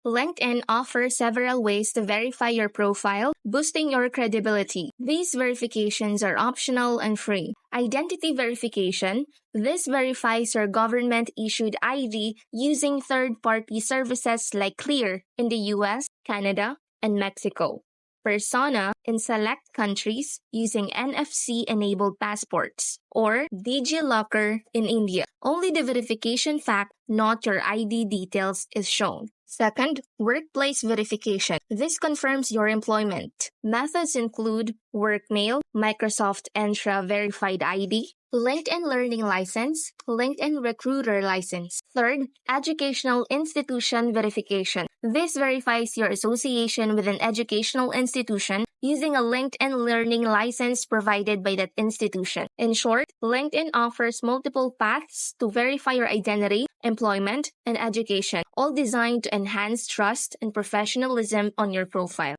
LinkedIn offers several ways to verify your profile, boosting your credibility. These verifications are optional and free. Identity verification. This verifies your government-issued ID using third-party services like Clear in the US, Canada, and Mexico. Persona in select countries using NFC-enabled passports, or DigiLocker in India. Only the verification fact, not your ID details, is shown. Second, workplace verification. This confirms your employment. Methods include Workmail, Microsoft Entra Verified ID, LinkedIn Learning License, LinkedIn Recruiter License. Third, educational institution verification. This verifies your association with an educational institution using a LinkedIn Learning License provided by that institution. In short, LinkedIn offers multiple paths to verify your identity, employment, and education, all designed to enhance trust and professionalism on your profile.